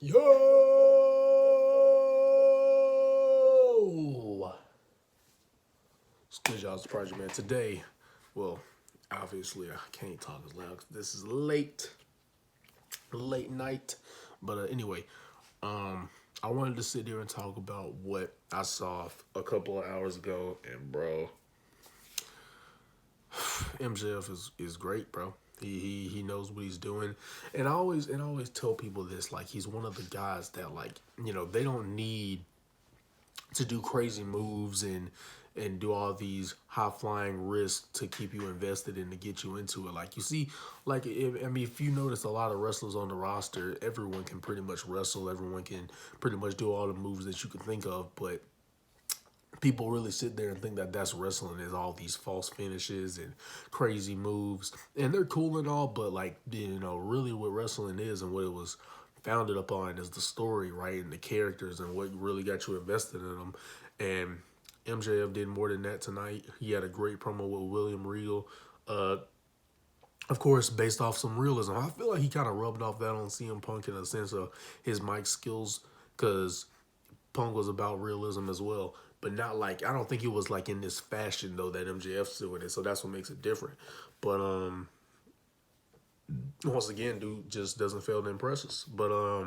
Yo! It's good, y'all. It's Project Man. Today, well, obviously, I can't talk as loud 'cause this is late night. But anyway, I wanted to sit here and talk about what I saw a couple of hours ago. And, bro, MJF is great, bro. He knows what he's doing, and I always tell people this, like, he's one of the guys that, like, they don't need to do crazy moves and do all these high flying risks to keep you invested and to get you into it. Like, you see, like, if you notice, a lot of wrestlers on the roster, everyone can pretty much wrestle, everyone can pretty much do all the moves that you can think of, but people really sit there and think that that's wrestling, is all these false finishes and crazy moves, and they're cool and all, but, like, really what wrestling is and what it was founded upon is the story, right, and the characters and what really got you invested in them. And MJF did more than that tonight. He had a great promo with William Regal, of course, based off some realism. I feel like he kind of rubbed off that on CM Punk in a sense of his mic skills, because Punk was about realism as well, but not, like, I don't think it was like in this fashion though that MJF's doing it. So that's what makes it different. But once again, dude just doesn't fail to impress us. But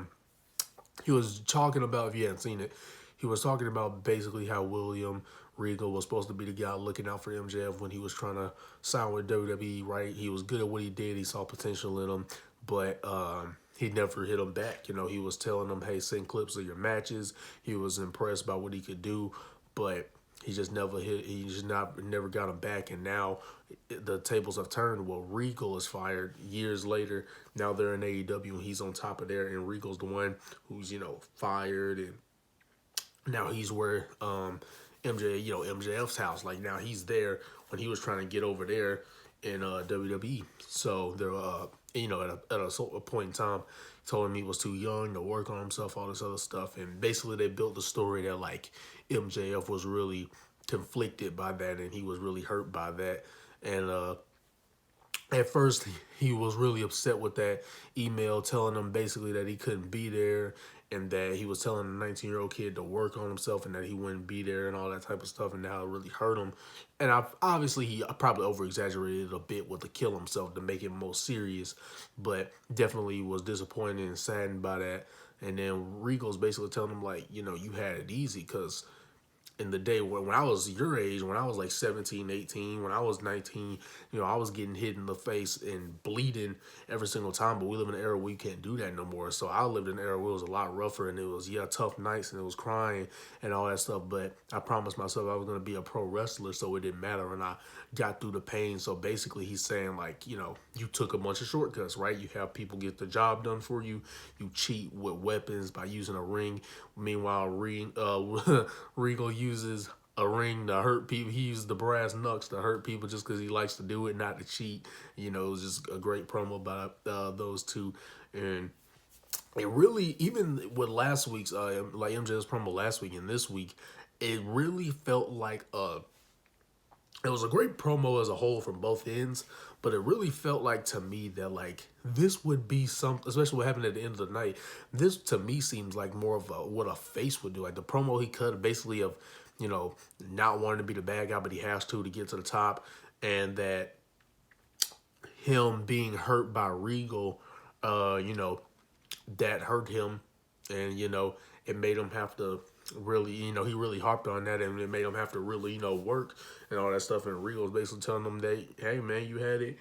he was talking about, if you hadn't seen it, he was talking about basically how William Regal was supposed to be the guy looking out for MJF when he was trying to sign with WWE, right? He was good at what he did. He saw potential in him, but he never hit him back. He was telling him, hey, send clips of your matches. He was impressed by what he could do, but he just never hit. He just never got him back. And now the tables have turned. Well, Regal is fired years later. Now they're in AEW and he's on top of there. And Regal's the one who's fired, and now he's where MJF's house. Like, now he's there when he was trying to get over there in WWE. So they're at a point in time, told him he was too young to work on himself, all this other stuff, and basically they built the story that, like, MJF was really conflicted by that and he was really hurt by that. And at first he was really upset with that email telling him basically that he couldn't be there, and that he was telling a 19-year-old kid to work on himself and that he wouldn't be there and all that type of stuff, and how it really hurt him. And obviously he probably over-exaggerated a bit with the kill himself to make it more serious, but definitely was disappointed and saddened by that. And then Regal's basically telling him, like, you had it easy, because in the day when I was your age, when I was like 17, 18, when I was 19, I was getting hit in the face and bleeding every single time. But we live in an era where you can't do that no more. So I lived in an era where it was a lot rougher, and it was, tough nights, and it was crying and all that stuff. But I promised myself I was going to be a pro wrestler, so it didn't matter. And I got through the pain. So basically he's saying, like, you took a bunch of shortcuts, right? You have people get the job done for you. You cheat with weapons by using a ring. Meanwhile, Regal uses a ring to hurt people. He uses the brass knucks to hurt people just because he likes to do it, not to cheat. It was just a great promo by those two. And it really, even with last week's, like MJ's promo last week and this week, it really felt like it was a great promo as a whole from both ends, but it really felt like to me that, like, this would be something, especially what happened at the end of the night. This to me seems like more of what a face would do. Like, the promo he cut basically of, not wanting to be the bad guy, but he has to get to the top, and that him being hurt by Regal, that hurt him, and it made him have to really, he really harped on that, and it made him have to really, work and all that stuff. And Regal's basically telling him that, hey man, you had it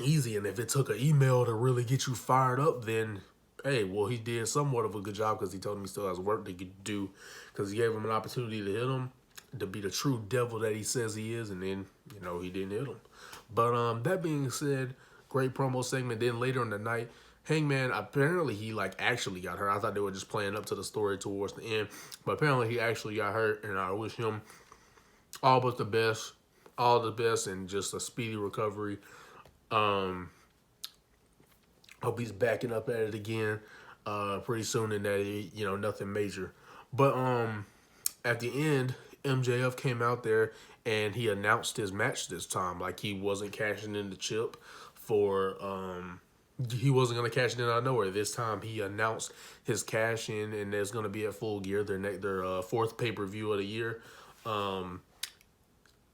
easy, and if it took an email to really get you fired up, then hey, well, he did somewhat of a good job, because he told him he still has work to do, because he gave him an opportunity to hit him, to be the true devil that he says he is, and then he didn't hit him. But that being said, great promo segment. Then later in the night, Hangman, apparently he, like, actually got hurt. I thought they were just playing up to the story towards the end, but apparently he actually got hurt, and I wish him all but the best, all the best, and just a speedy recovery. Hope he's backing up at it again pretty soon, and that nothing major. But at the end, MJF came out there and he announced his match this time. Like, he wasn't cashing in the chip for he wasn't going to cash it in out of nowhere. This time he announced his cash in, and there's going to be at Full Gear, their fourth pay-per-view of the year. And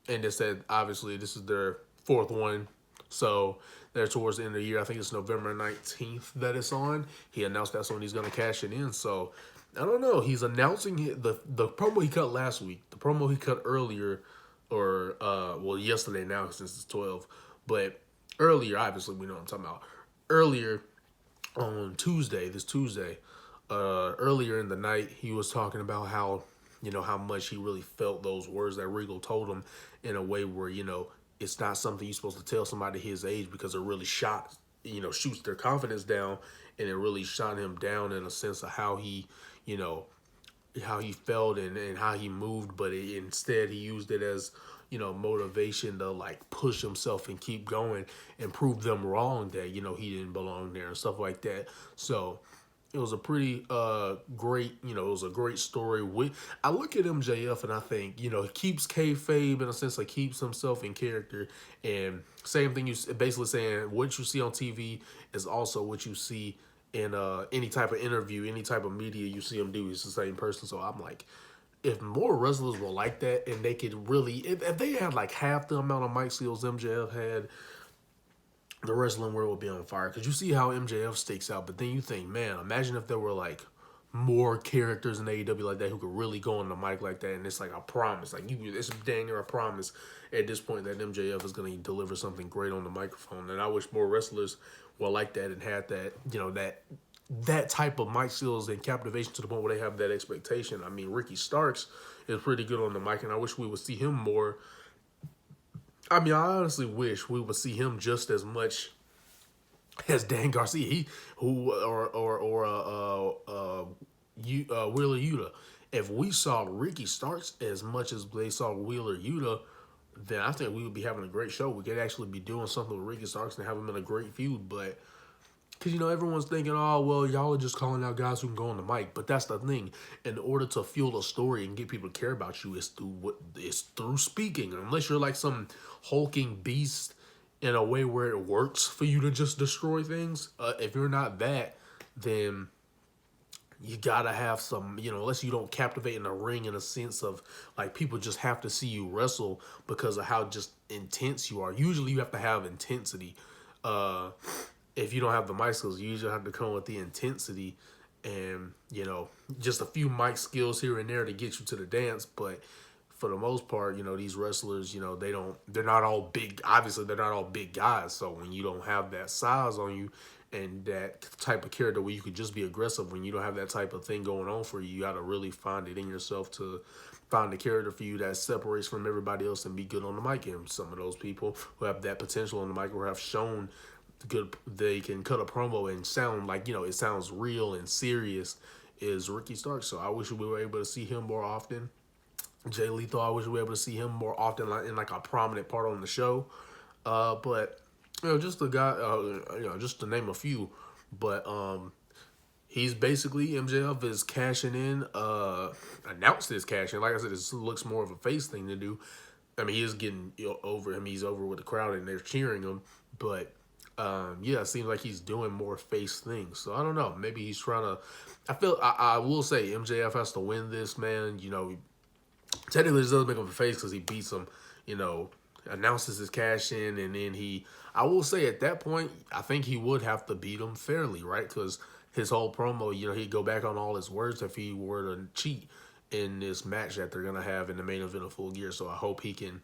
they said, obviously, this is their fourth one. So they're towards the end of the year. I think it's November 19th that it's on. He announced that's when he's going to cash it in. So I don't know. He's announcing the promo he cut last week, the promo he cut earlier, or, well, yesterday now since it's 12. But earlier, obviously, we know what I'm talking about. Earlier on this Tuesday, earlier in the night, he was talking about how, how much he really felt those words that Regal told him in a way where, it's not something you're supposed to tell somebody his age because it really shoots their confidence down, and it really shot him down in a sense of how he, how he felt and how he moved, but instead he used it as, motivation to like push himself and keep going and prove them wrong that, he didn't belong there and stuff like that. So it was a pretty great, it was a great story. I look at MJF and I think, he keeps kayfabe in a sense, like keeps himself in character. And same thing, you basically saying what you see on TV is also what you see in any type of interview, any type of media you see him do. He's the same person. So I'm like, if more wrestlers were like that and they could really, if they had like half the amount of mic skills MJF had, the wrestling world would be on fire. Because you see how MJF stakes out, but then you think, man, imagine if there were like more characters in AEW like that who could really go on the mic like that, and it's like a promise. Like it's dang near a promise at this point that MJF is going to deliver something great on the microphone. And I wish more wrestlers were like that and had that, that type of mic skills and captivation to the point where they have that expectation. I mean, Ricky Starks is pretty good on the mic, and I wish we would see him more. I mean, I honestly wish we would see him just as much as Dan Garcia, Wheeler Yuta. If we saw Ricky Starks as much as they saw Wheeler Yuta, then I think we would be having a great show. We could actually be doing something with Ricky Starks and have him in a great feud, but because, everyone's thinking, oh, well, y'all are just calling out guys who can go on the mic. But that's the thing. In order to fuel a story and get people to care about you, it's through speaking. Unless you're like some hulking beast in a way where it works for you to just destroy things. If you're not that, then you gotta have some, unless you don't captivate in the ring in a sense of like people just have to see you wrestle because of how just intense you are. Usually you have to have intensity. If you don't have the mic skills, you usually have to come with the intensity and, just a few mic skills here and there to get you to the dance. But for the most part, these wrestlers, they're not all big. Obviously, they're not all big guys. So when you don't have that size on you and that type of character where you could just be aggressive, when you don't have that type of thing going on for you, you got to really find it in yourself to find the character for you that separates from everybody else and be good on the mic. And some of those people who have that potential on the mic or have shown good, they can cut a promo and sound like, it sounds real and serious, is Ricky Starks. So I wish we were able to see him more often. Jay Lethal, I wish we were able to see him more often, like in like a prominent part on the show. But just the guy, just to name a few. But he's basically, MJF is cashing in, announced his cash in. Like I said, this looks more of a face thing to do. I mean, he is getting over him. He's over with the crowd and they're cheering him. But it seems like he's doing more face things. So I don't know. Maybe he's trying to. I will say MJF has to win this, man. Technically, this doesn't make him a face because he beats him. Announces his cash in, and then I will say at that point, I think he would have to beat him fairly, right? Because his whole promo, he'd go back on all his words if he were to cheat in this match that they're gonna have in the main event of Full Gear. So I hope he can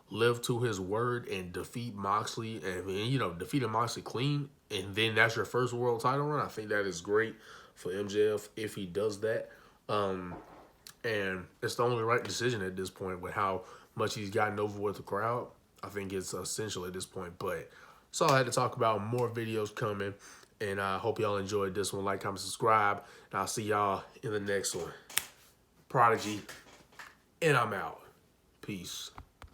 live to his word and defeat Moxley, and defeating Moxley clean, and then that's your first world title run. I think that is great for MJF if he does that. And it's the only right decision at this point with how much he's gotten over with the crowd. I think it's essential at this point. But that's all I had to talk about. More videos coming. And I hope y'all enjoyed this one. Like, comment, subscribe. And I'll see y'all in the next one. Prodigy. And I'm out. Peace.